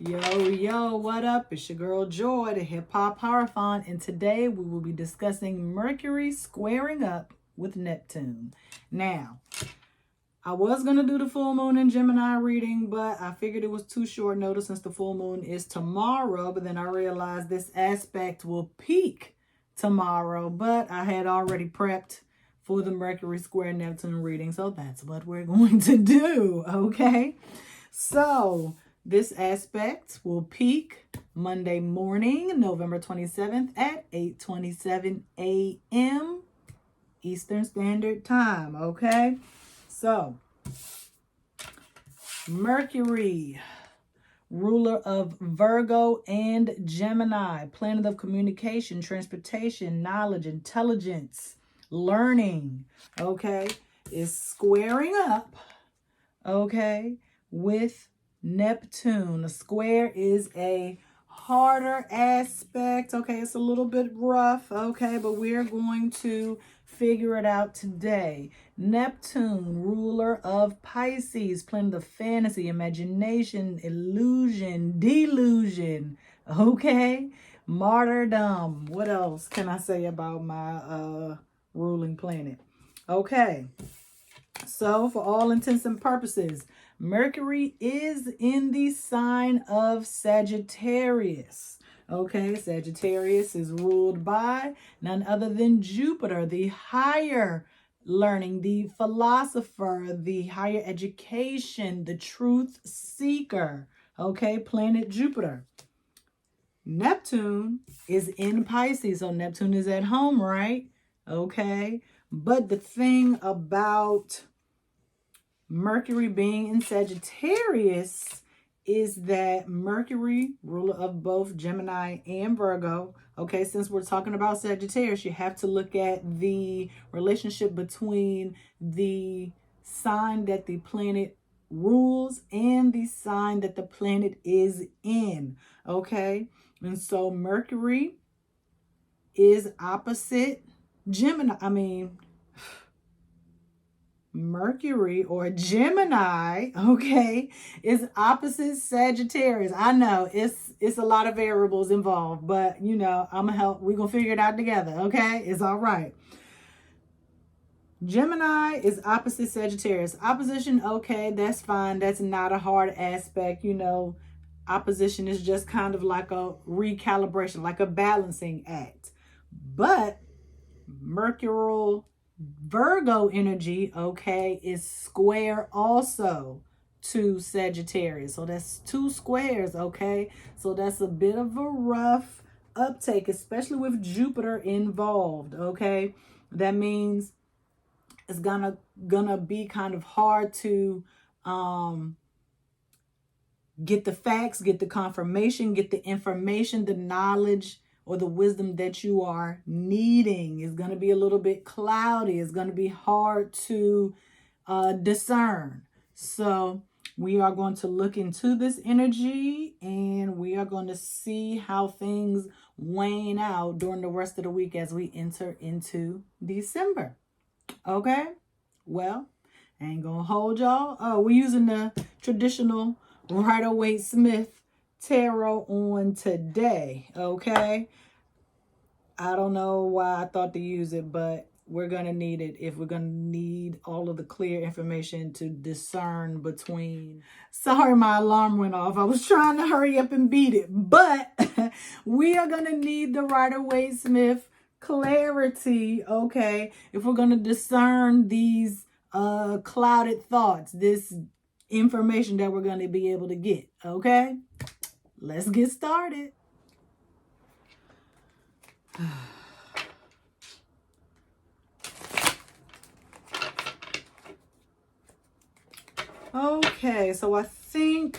Yo, what up? It's your girl Joy, the Hip Hop Powerfont, and today we will be discussing Mercury squaring up with Neptune. Now, I was going to do the full moon in Gemini reading, but I figured it was too short notice since the full moon is tomorrow, but then I realized this aspect will peak tomorrow, but I had already prepped for the Mercury square Neptune reading, so that's what we're going to do, okay? So, this aspect will peak Monday morning, November 27th at 8:27 a.m. Eastern Standard Time, okay? So, Mercury, ruler of Virgo and Gemini, planet of communication, transportation, knowledge, intelligence, learning, okay, is squaring up, okay, with Neptune. A square is a harder aspect, okay, it's a little bit rough, okay, but we're going to figure it out today. Neptune, ruler of Pisces, planet of fantasy, imagination, illusion, delusion, okay, martyrdom. What else can I say about my ruling planet? Okay, so for all intents and purposes, Mercury is in the sign of Sagittarius. Okay, Sagittarius is ruled by none other than Jupiter, the higher learning, the philosopher, the higher education, the truth seeker. Okay, planet Jupiter. Neptune is in Pisces, so Neptune is at home, right? Okay, but the thing about Mercury being in Sagittarius is that Mercury, ruler of both Gemini and Virgo, okay, since we're talking about Sagittarius, you have to look at the relationship between the sign that the planet rules and the sign that the planet is in, okay? And so Mercury is opposite Mercury or Gemini, okay, is opposite Sagittarius. I know it's a lot of variables involved, but you know, I'm gonna help. We're gonna figure it out together, okay? It's all right. Gemini is opposite Sagittarius. Opposition, okay, that's fine. That's not a hard aspect, you know. Opposition is just kind of like a recalibration, like a balancing act. But Mercurial Virgo energy, okay, is square also to Sagittarius. So that's two squares, okay? So that's a bit of a rough uptake, especially with Jupiter involved, okay? That means it's gonna be kind of hard to get the facts, get the confirmation, get the information, the knowledge, or the wisdom that you are needing. Is going to be a little bit cloudy. It's going to be hard to discern. So we are going to look into this energy and we are going to see how things wane out during the rest of the week as we enter into December. Okay? Well, I ain't going to hold y'all. Oh, we're using the traditional Rider-Waite-Smith tarot on today, okay? I don't know why I thought to use it, but we're going to need it if we're going to need all of the clear information to discern between. Sorry, my alarm went off. I was trying to hurry up and beat it, but we are going to need the Rider-Waite-Smith clarity, okay? If we're going to discern these clouded thoughts, this information that we're going to be able to get, okay? Let's get started. Okay, so I think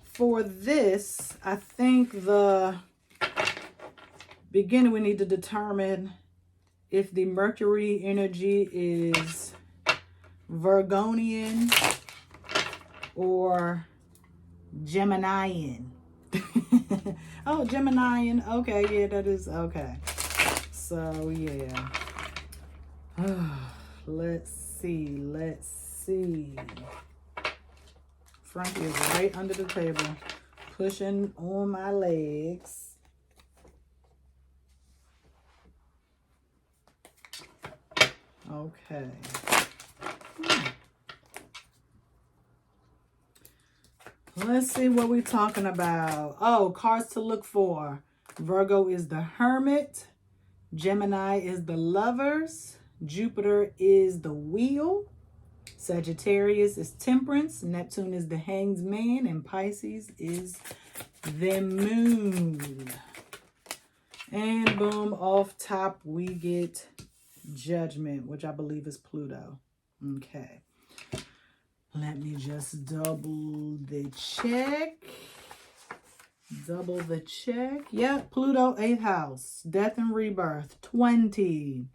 for this, the beginning we need to determine if the Mercury energy is Virgonian or Geminian. Oh, Geminian. Okay, yeah, that is okay. So, yeah. Let's see. Frankie is right under the table. pushing on my legs. Okay. Let's see what we're talking about. Oh, cards to look for. Virgo is the Hermit. Gemini is the Lovers. Jupiter is the Wheel. Sagittarius is Temperance. Neptune is the Hanged Man. And Pisces is the Moon. And boom, off top we get Judgment, which I believe is Pluto. Okay. Let me just double the check. Double the check. Yep, Pluto, 8th house. Death and rebirth, 20.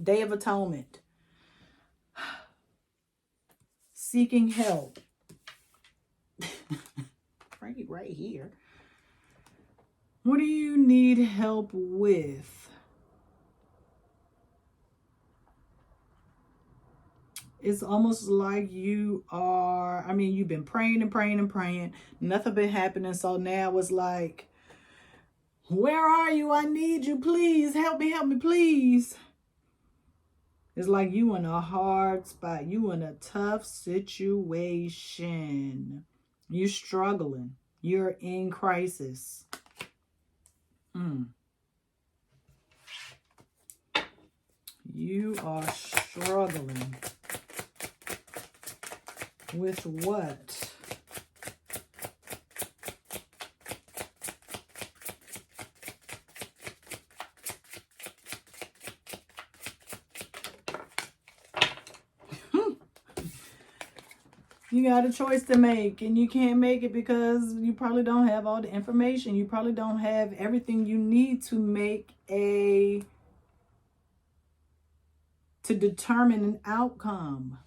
Day of Atonement. Seeking help. right here. What do you need help with? It's almost like you are, you've been praying and praying and praying. Nothing been happening. So now it's like, where are you? I need you. Please help me, please. It's like you in a hard spot. You in a tough situation. You're struggling. You're in crisis. You are struggling. With what? You got a choice to make, and you can't make it because you probably don't have all the information. You probably don't have everything you need to make to determine an outcome.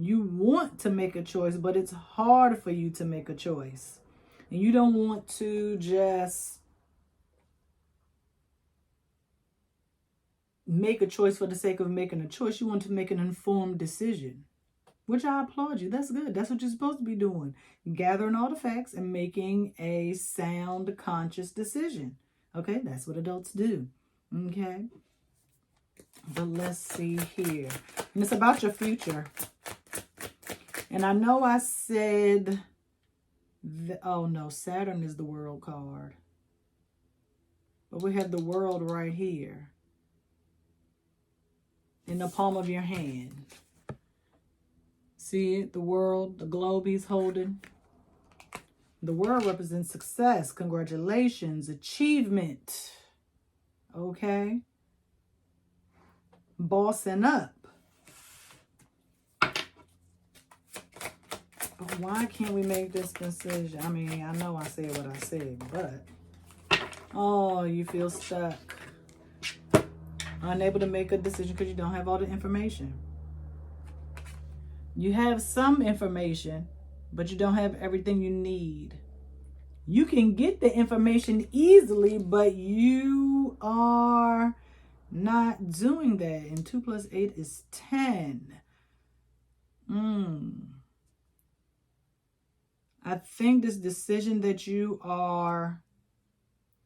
You want to make a choice, but it's hard for you to make a choice. And you don't want to just make a choice for the sake of making a choice. You want to make an informed decision, which I applaud you. That's good. That's what you're supposed to be doing. Gathering all the facts and making a sound, conscious decision. Okay, that's what adults do. Okay. But let's see here. And it's about your future. And I know I said, oh no, Saturn is the World card. But we have the World right here. In the palm of your hand. See it? The World, the globe he's holding. The World represents success, congratulations, achievement. Okay? Bossing up. But why can't we make this decision? I know I said what I said, but oh, you feel stuck. Unable to make a decision because you don't have all the information. You have some information, but you don't have everything you need. You can get the information easily, but you are not doing that. And 2 + 8 is 10. I think this decision that you are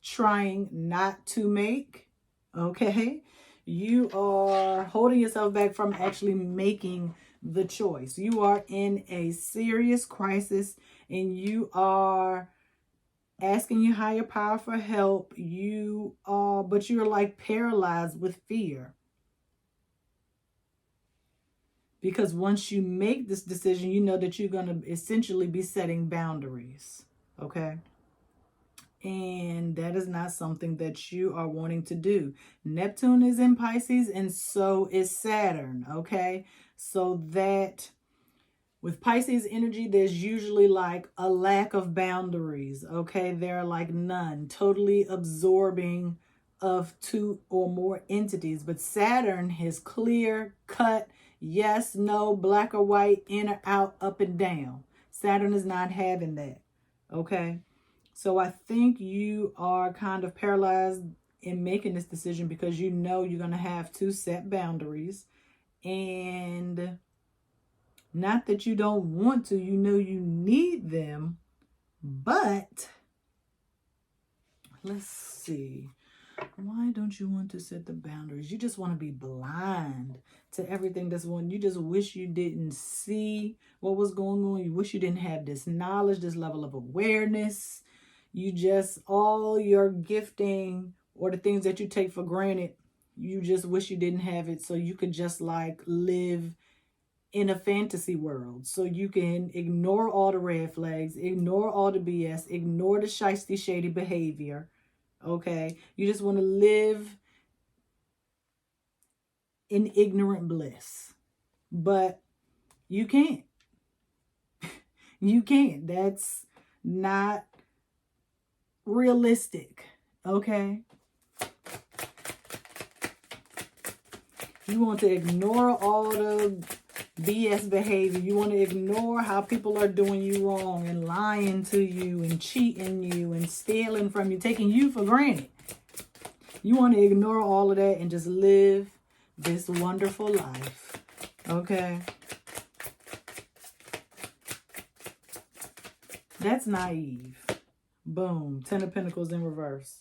trying not to make, okay, you are holding yourself back from actually making the choice. You are in a serious crisis and you are asking your higher power for help. But you're like paralyzed with fear. Because once you make this decision, you know that you're going to essentially be setting boundaries. Okay? And that is not something that you are wanting to do. Neptune is in Pisces and so is Saturn. Okay? So that with Pisces energy, there's usually like a lack of boundaries. Okay? There are like none. Totally absorbing of 2 or more entities. But Saturn is clear, cut, yes, no, black or white, in or out, up and down. Saturn is not having that. Okay? So I think you are kind of paralyzed in making this decision because you know you're going to have to set boundaries. And not that you don't want to, you know you need them, but let's see. Why don't you want to set the boundaries? You just want to be blind to everything that's going on. You just wish you didn't see what was going on. You wish you didn't have this knowledge, this level of awareness. You just, all your gifting or the things that you take for granted, you just wish you didn't have it so you could just like live in a fantasy world. So you can ignore all the red flags, ignore all the BS, ignore the shiesty, shady behavior. Okay, you just want to live in ignorant bliss, but you can't. You can't. That's not realistic. Okay, you want to ignore all the BS behavior. You want to ignore how people are doing you wrong and lying to you and cheating you and stealing from you, taking you for granted. You want to ignore all of that and just live this wonderful life. Okay? That's naive. Boom. 10 of Pentacles in reverse.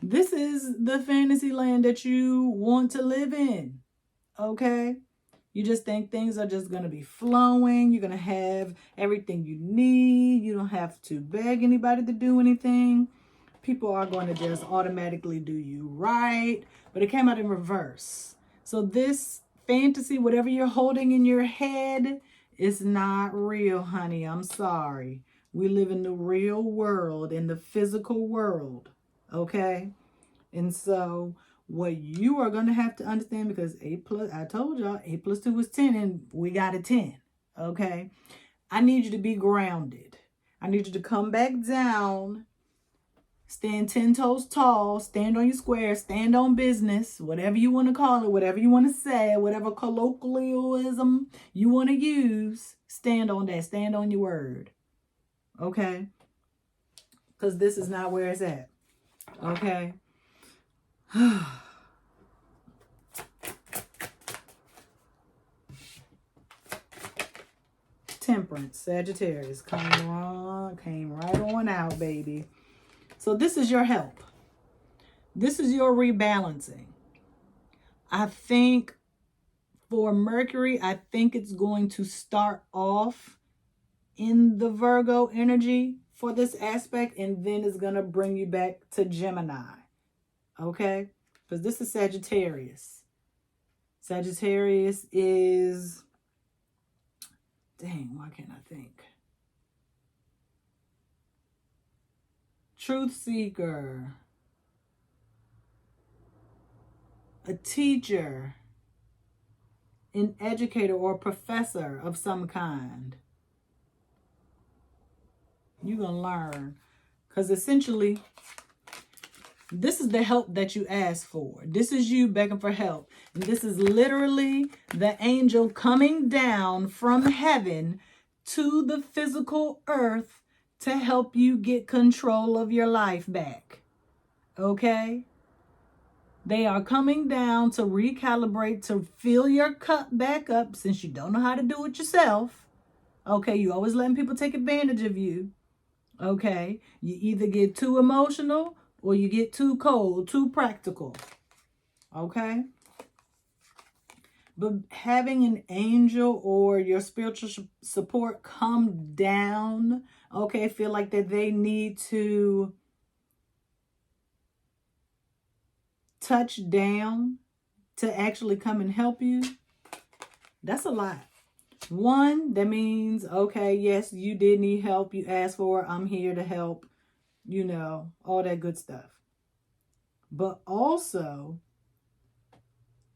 This is the fantasy land that you want to live in. Okay? You just think things are just going to be flowing. You're going to have everything you need. You don't have to beg anybody to do anything. People are going to just automatically do you right. But it came out in reverse. So this fantasy, whatever you're holding in your head, is not real, honey. I'm sorry. We live in the real world, in the physical world. Okay? And so what you are going to have to understand, because 8 plus, I told y'all, 8 plus 2 is 10, and we got a 10. Okay? I need you to be grounded. I need you to come back down, stand 10 toes tall, stand on your square, stand on business, whatever you want to call it, whatever you want to say, whatever colloquialism you want to use, stand on that, stand on your word. Okay? Because this is not where it's at. Okay? Temperance, Sagittarius, came right on out, baby. So this is your help. This is your rebalancing. I think for Mercury, I think it's going to start off in the Virgo energy for this aspect, and then it's going to bring you back to Gemini. Okay? Because this is Sagittarius. Sagittarius is... Dang, why can't I think? Truth seeker. A teacher. An educator or professor of some kind. You're going to learn. Because essentially, this is the help that you asked for. This is you begging for help. And this is literally the angel coming down from heaven to the physical earth to help you get control of your life back. Okay? They are coming down to recalibrate, to fill your cup back up since you don't know how to do it yourself. Okay? You always letting people take advantage of you. Okay? You either get too emotional or you get too cold, too practical. Okay? But having an angel or your spiritual support come down, okay, feel like that they need to touch down to actually come and help you, that's a lot. One, that means, okay, yes, you did need help. You asked for it. I'm here to help. You know, all that good stuff. But also,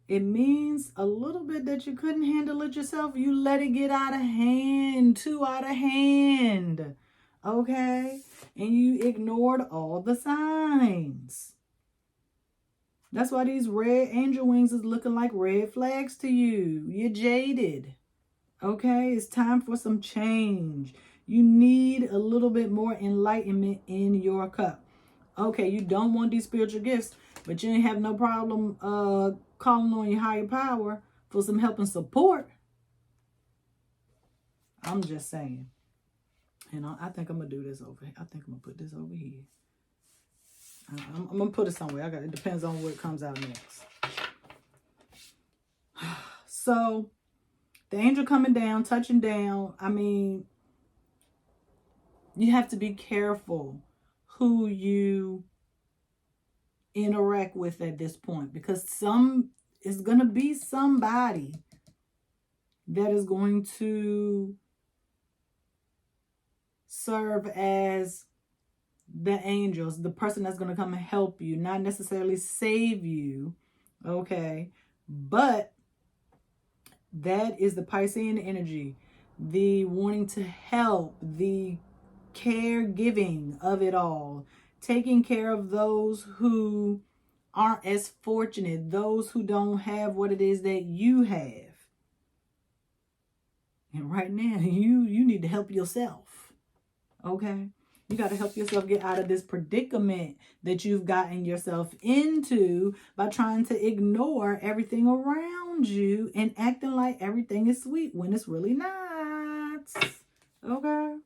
it means a little bit that you couldn't handle it yourself. You let it get out of hand, too out of hand. Okay? And you ignored all the signs. That's why these red angel wings is looking like red flags to you. You're jaded. Okay? It's time for some change. You need a little bit more enlightenment in your cup. Okay, you don't want these spiritual gifts, but you ain't have no problem calling on your higher power for some help and support. I'm just saying. And I think I'm going to do this over here. I think I'm going to put this over here. I'm going to put it somewhere. It depends on what comes out next. So, the angel coming down, touching down. I mean, you have to be careful who you interact with at this point, because it's going to be somebody that is going to serve as the angels, the person that's going to come and help you, not necessarily save you, okay? But that is the Piscean energy, the wanting to help, the caregiving of it all, taking care of those who aren't as fortunate, those who don't have what it is that you have. And right now, you need to help yourself, okay? You got to help yourself get out of this predicament that you've gotten yourself into by trying to ignore everything around you and acting like everything is sweet when it's really not. Okay?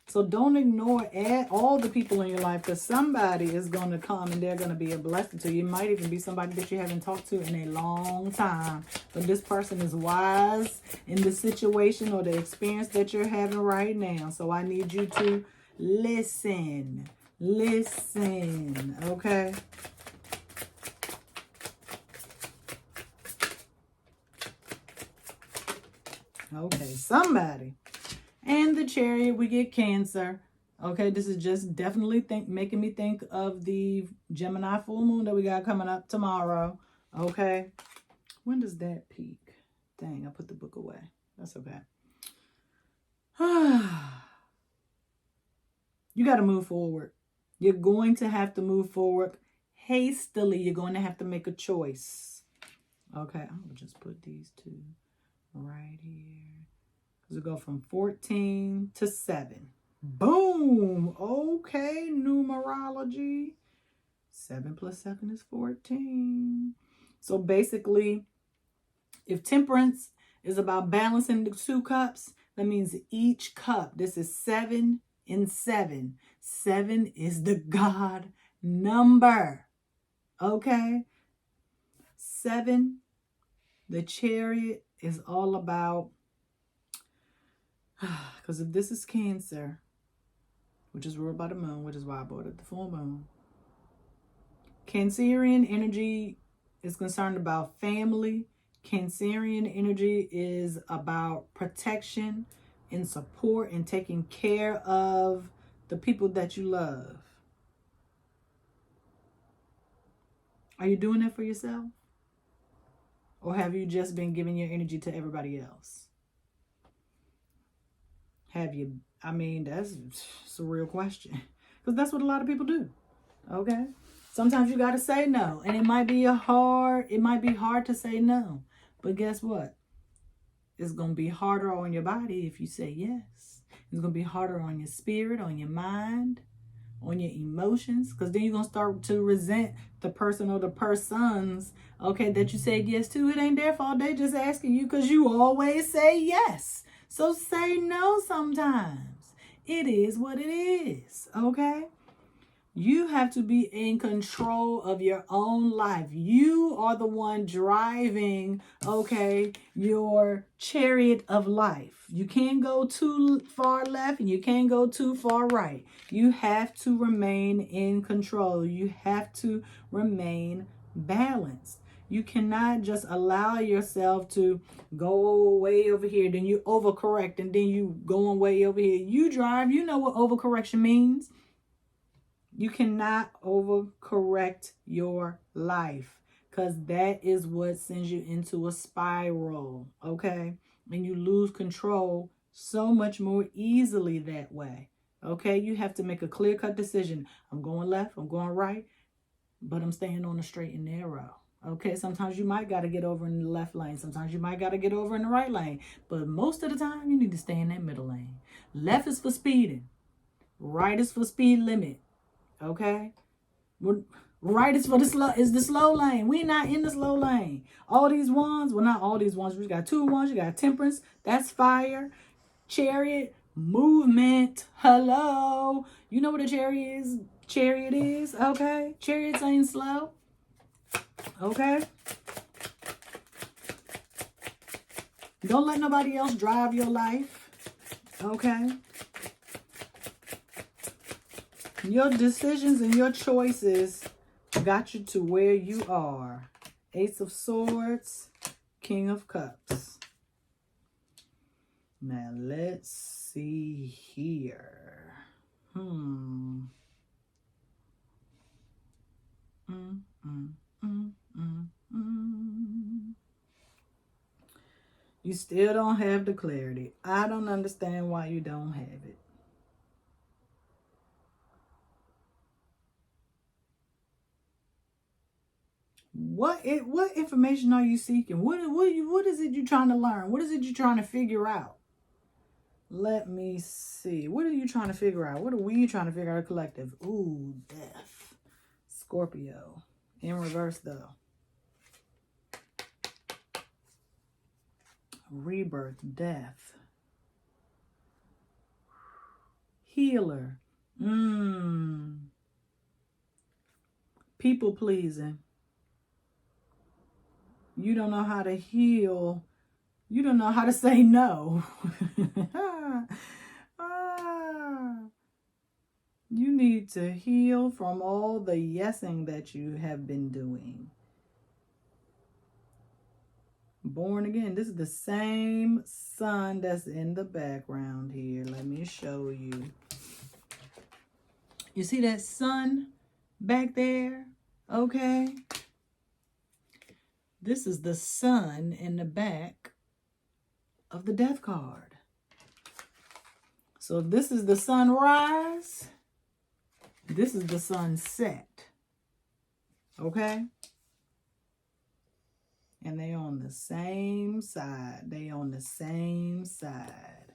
So don't ignore all the people in your life, because somebody is going to come and they're going to be a blessing to you. It might even be somebody that you haven't talked to in a long time. But this person is wise in the situation or the experience that you're having right now. So I need you to listen. Listen. Okay? Okay, somebody. And the Chariot, we get Cancer. Okay, this is just definitely making me think of the Gemini full moon that we got coming up tomorrow. Okay, when does that peak? Dang, I put the book away. That's okay. You got to move forward. You're going to have to move forward hastily. You're going to have to make a choice. Okay, I'm going to just put these two right here. We go from 14 to 7. Boom. Okay, numerology. 7 plus 7 is 14. So basically, if temperance is about balancing the 2 cups, that means each cup, this is 7 and 7. 7 is the God number. Okay? 7, the Chariot, is all about, because if this is Cancer, which is ruled by the moon, which is why I brought it the full moon. Cancerian energy is concerned about family. Cancerian energy is about protection and support and taking care of the people that you love. Are you doing that for yourself? Or have you just been giving your energy to everybody else? Have you? I mean, that's a real question. Because that's what a lot of people do. Okay? Sometimes you got to say no. And it might be hard to say no. But guess what? It's going to be harder on your body if you say yes. It's going to be harder on your spirit, on your mind, on your emotions. Because then you're going to start to resent the person or the persons, okay, that you said yes to. It ain't their fault. They just asking you because you always say yes. So say no sometimes. It is what it is, okay? You have to be in control of your own life. You are the one driving, okay, your chariot of life. You can't go too far left and you can't go too far right. You have to remain in control. You have to remain balanced. You cannot just allow yourself to go way over here, then you overcorrect, and then you going way over here. You drive, you know what overcorrection means. You cannot overcorrect your life, because that is what sends you into a spiral, okay? And you lose control so much more easily that way, okay? You have to make a clear-cut decision. I'm going left, I'm going right, but I'm staying on the straight and narrow, okay? Sometimes you might got to get over in the left lane. Sometimes you might got to get over in the right lane. But most of the time, you need to stay in that middle lane. Left is for speeding. Right is for speed limit. Okay? Right is for the slow lane. We're not in the slow lane. All these ones, well, not all these ones. We got 2 ones. You got temperance. That's fire. Chariot, movement. Hello. You know what a chariot is? Okay. Chariots ain't slow. Okay. Don't let nobody else drive your life. Okay. Your decisions and your choices got you to where you are. Ace of Swords, King of Cups. Now let's see here. Mm, mm, mm, mm. You still don't have the clarity. I don't understand why you don't have it. What information are you seeking? What is it you're trying to learn? What is it you're trying to figure out? Let me see. What are you trying to figure out? What are we trying to figure out, collective? Ooh, death. Scorpio. In reverse, though. Rebirth, death. Healer. People pleasing. You don't know how to heal. You don't know how to say no. You need to heal from all the yesing that you have been doing. Born again. This is the same sun that's in the background here. Let me show you. You see that sun back there? Okay. This is the sun in the back of the death card. So this is the sunrise. This is the sunset. Okay? And they on the same side. They on the same side.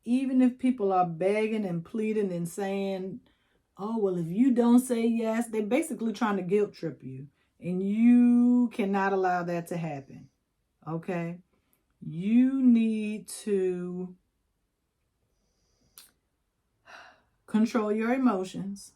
Even if people are begging and pleading and saying, oh, well, if you don't say yes, they're basically trying to guilt trip you. And you cannot allow that to happen. Okay? You need to control your emotions.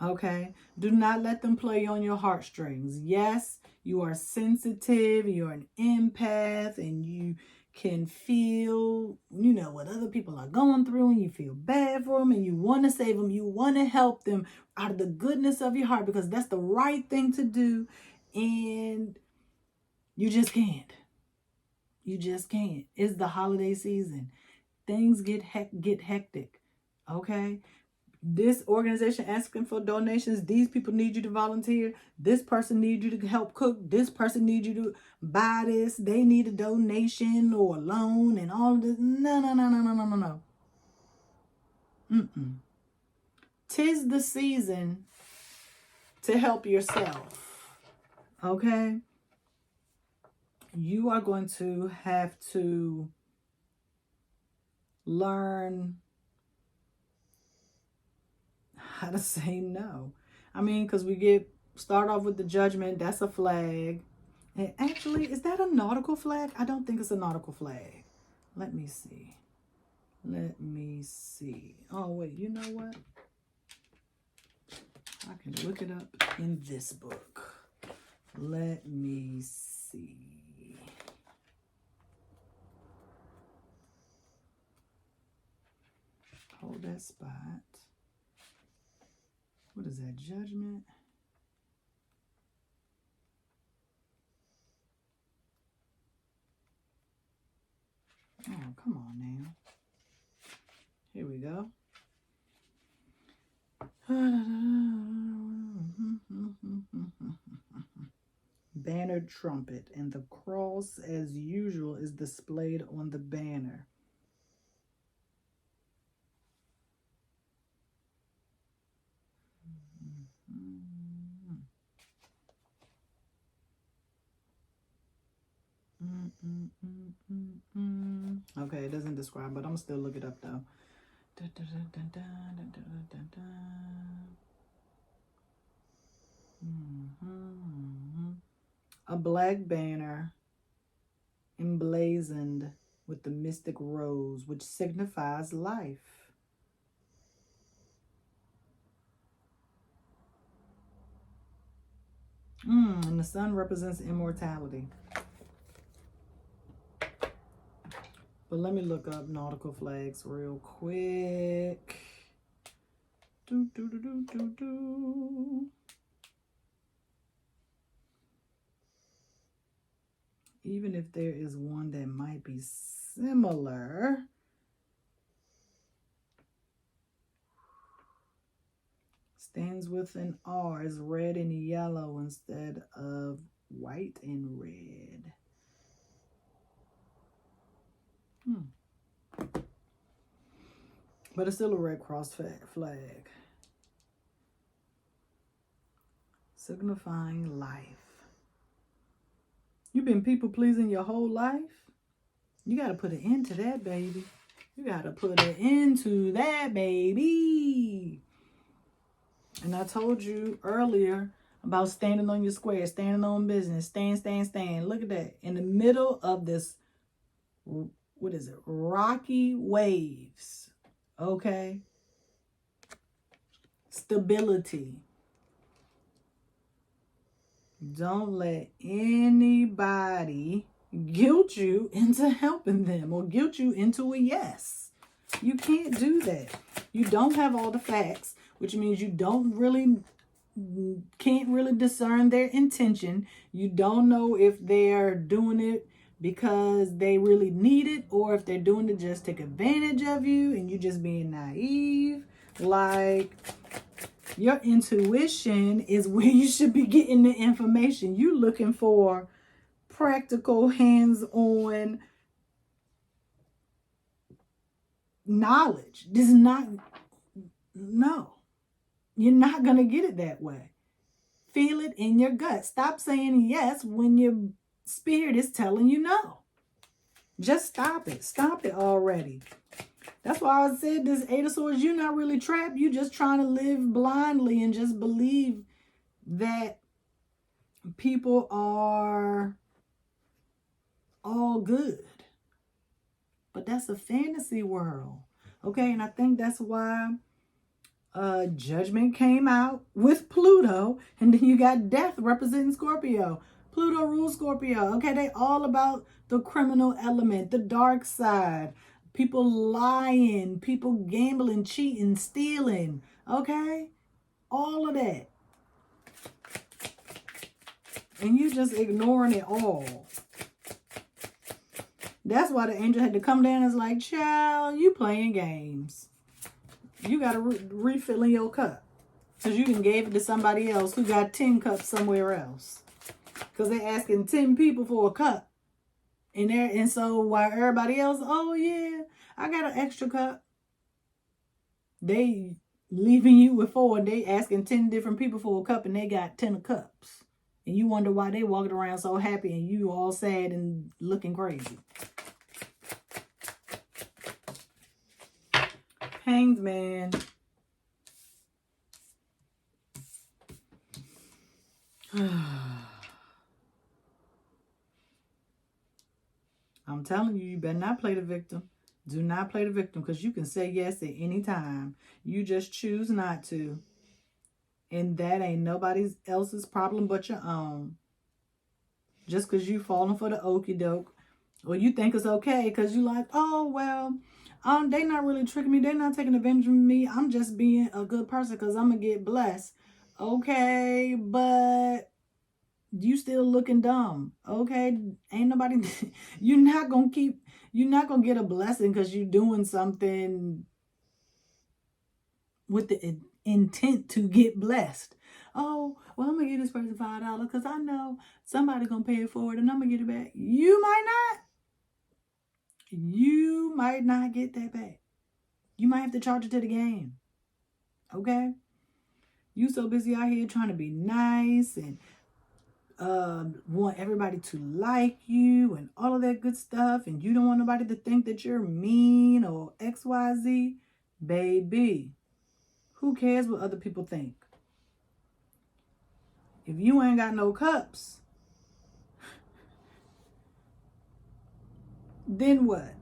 Okay? Do not let them play on your heartstrings. Yes, you are sensitive, you're an empath, and you can feel, what other people are going through, and you feel bad for them, and you want to save them, you want to help them out of the goodness of your heart, because that's the right thing to do, and you just can't. You just can't. It's the holiday season. Things get hectic. Okay? This organization asking for donations. These people need you to volunteer. This person needs you to help cook. This person needs you to buy this. They need a donation or a loan and all of this. No. Tis the season to help yourself. Okay? You are going to have to learn how to say no. I mean, because start off with the Judgment. That's a flag. And actually, is that a nautical flag? I don't think it's a nautical flag. Let me see. Oh, wait, you know what? I can look it up in this book. Let me see. Hold that spot. What is that? Judgment? Oh, come on now. Here we go. Bannered trumpet, and the cross, as usual, is displayed on the banner. Okay, it doesn't describe, but I'm gonna still look it up though. A black banner emblazoned with the mystic rose, which signifies life. And the sun represents immortality. But let me look up nautical flags real quick. Even if there is one that might be similar. Stands with an R, is red and yellow instead of white and red. But it's still a Red Cross flag. Signifying life. You've been people pleasing your whole life? You got to put an end to that, baby. You got to put an end to that, baby. And I told you earlier about standing on your square, standing on business, stand. Look at that. In the middle of this, what is it? Rocky waves. Okay? Stability. Don't let anybody guilt you into helping them or guilt you into a yes. You can't do that. You don't have all the facts, which means you can't really discern their intention. You don't know if they're doing it because they really need it or if they're doing it just to take advantage of you and you just being naive. Like, your intuition is where you should be getting the information. You looking for practical, hands-on knowledge. This is not, no. You're not going to get it that way. Feel it in your gut. Stop saying yes when your spirit is telling you no. Just stop it. Stop it already. That's why I said this Eight of Swords, you're not really trapped. You're just trying to live blindly and just believe that people are all good. But that's a fantasy world. Okay, and I think that's why Judgment came out with Pluto, and then you got Death representing Scorpio. Pluto rules Scorpio. Okay, they all about the criminal element, the dark side. People lying, people gambling, cheating, stealing. Okay? All of that. And you just ignoring it all. That's why the angel had to come down and was like, child, you playing games. You got to refill in your cup. Because you done gave it to somebody else who got 10 cups somewhere else. Because they're asking 10 people for a cup. And so while everybody else, oh yeah, I got an extra cup. They leaving you with 4. They asking 10 different people for a cup and they got 10 cups. And you wonder why they walking around so happy and you all sad and looking crazy. Hanged Man. I'm telling you, you better not play the victim. Do not play the victim because you can say yes at any time. You just choose not to. And that ain't nobody else's problem but your own. Just because you falling for the okie doke. Or you think it's okay because you like, oh, well, they not really tricking me. They're not taking advantage of me. I'm just being a good person because I'm going to get blessed. Okay, but you still looking dumb. Okay, ain't nobody, you're not going to get a blessing because you're doing something with the intent to get blessed. Oh, well, I'm going to give this person $5 because I know somebody going to pay it forward and I'm going to get it back. You might not. You might not get that back. You might have to charge it to the game. Okay? You so busy out here trying to be nice and want everybody to like you and all of that good stuff, and you don't want nobody to think that you're mean or XYZ, baby, who cares what other people think? If you ain't got no cups, then what?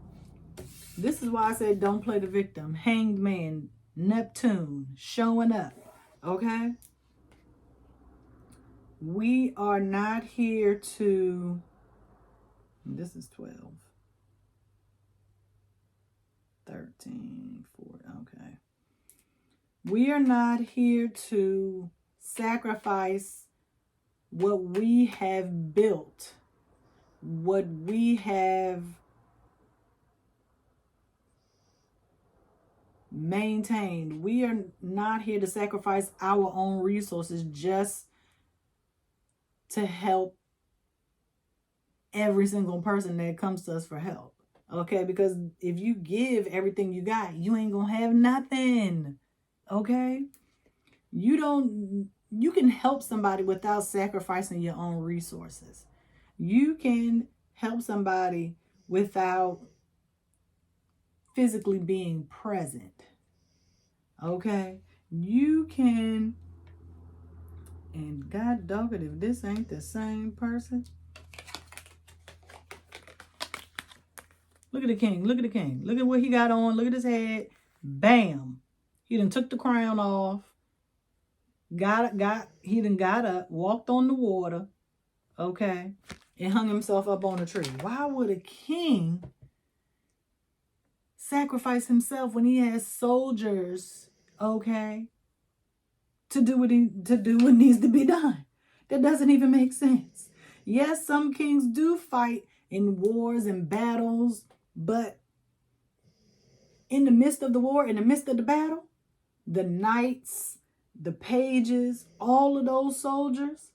This is why I said don't play the victim. Hanged man, Neptune, showing up, okay? We are not here to, this is 12, 13, 14, okay. We are not here to sacrifice what we have built, what we have maintained. We are not here to sacrifice our own resources just to help every single person that comes to us for help. Okay, because if you give everything you got, you ain't gonna have nothing. Okay, you can help somebody without sacrificing your own resources. You can help somebody without physically being present. Okay, you can, and God dog it, if this ain't the same person. Look at the king. Look at the king. Look at what he got on. Look at his head. Bam. He done took the crown off. He done got up, walked on the water, okay, and hung himself up on a tree. Why would a king sacrifice himself when he has soldiers, okay, to do what needs to be done? That doesn't even make sense. Yes, some kings do fight in wars and battles, but in the midst of the war, in the midst of the battle, the knights, the pages, all of those soldiers,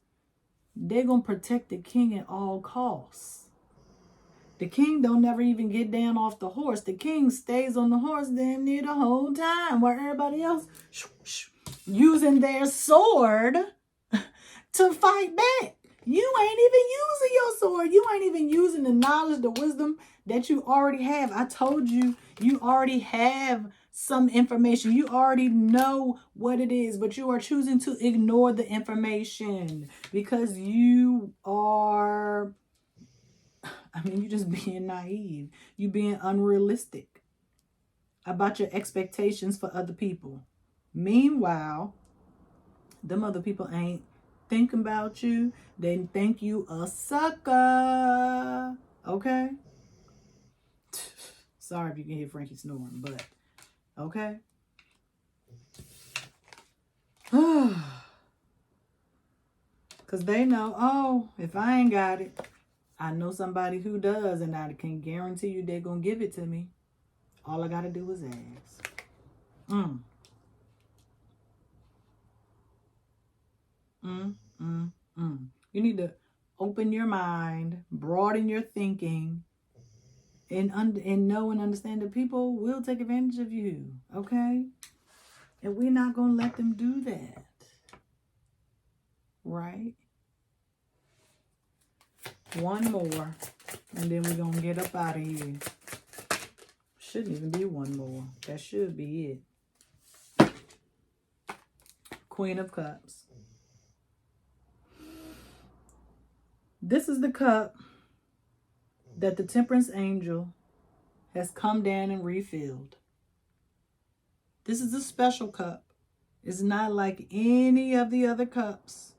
they're going to protect the king at all costs. The king don't never even get down off the horse. The king stays on the horse damn near the whole time, while everybody else using their sword to fight back. You ain't even using your sword. You ain't even using the knowledge, the wisdom that you already have. I told you, you already have some information. You already know what it is, but you are choosing to ignore the information because you are, you're just being naive. You being unrealistic about your expectations for other people. Meanwhile, them other people ain't thinking about you. They think you a sucker. Okay? Sorry if you can hear Frankie snoring, but okay? Because they know, oh, if I ain't got it, I know somebody who does, and I can guarantee you they're going to give it to me. All I got to do is ask. You need to open your mind, broaden your thinking, and know and understand that people will take advantage of you, okay? And we're not going to let them do that, right? One more, and then we're going to get up out of here. Shouldn't even be one more. That should be it. Queen of Cups. This is the cup that the temperance angel has come down and refilled. This is a special cup. It's not like any of the other cups.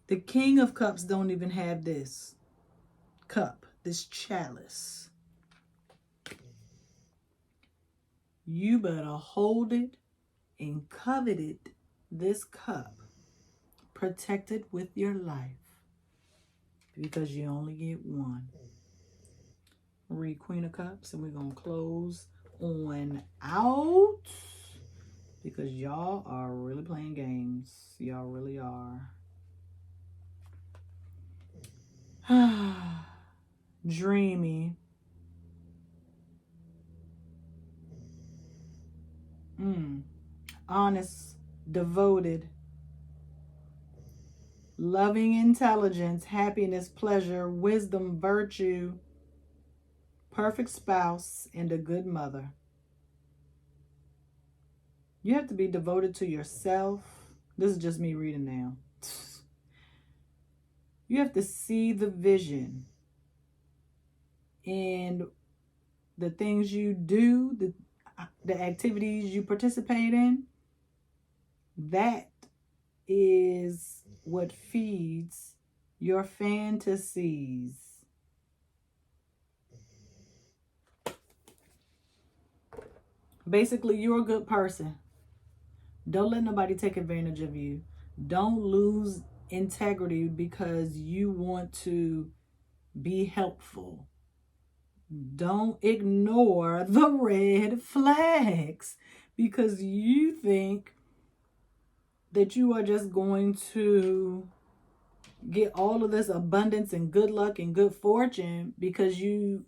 The King of Cups don't even have this cup, this chalice. You better hold it and covet this cup, protected with your life, because you only get one. Read Queen of Cups, and we're going to close on out, because y'all are really playing games. Y'all really are. Dreamy. Honest, devoted, loving intelligence, happiness, pleasure, wisdom, virtue, perfect spouse, and a good mother. You have to be devoted to yourself. This is just me reading now. You have to see the vision in the things you do, the activities you participate in. That is what feeds your fantasies. Basically, you're a good person. Don't let nobody take advantage of you. Don't lose integrity because you want to be helpful. Don't ignore the red flags because you think that you are just going to get all of this abundance and good luck and good fortune because you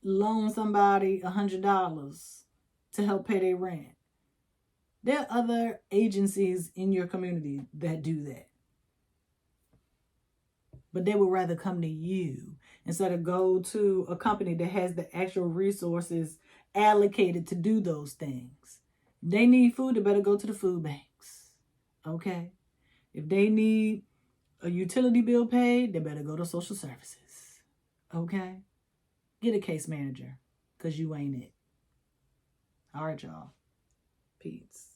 loan somebody $100 to help pay their rent. There are other agencies in your community that do that. But they would rather come to you instead of go to a company that has the actual resources allocated to do those things. If they need food, they better go to the food banks. Okay? If they need a utility bill paid, they better go to social services. Okay? Get a case manager because you ain't it. All right, y'all. Peace.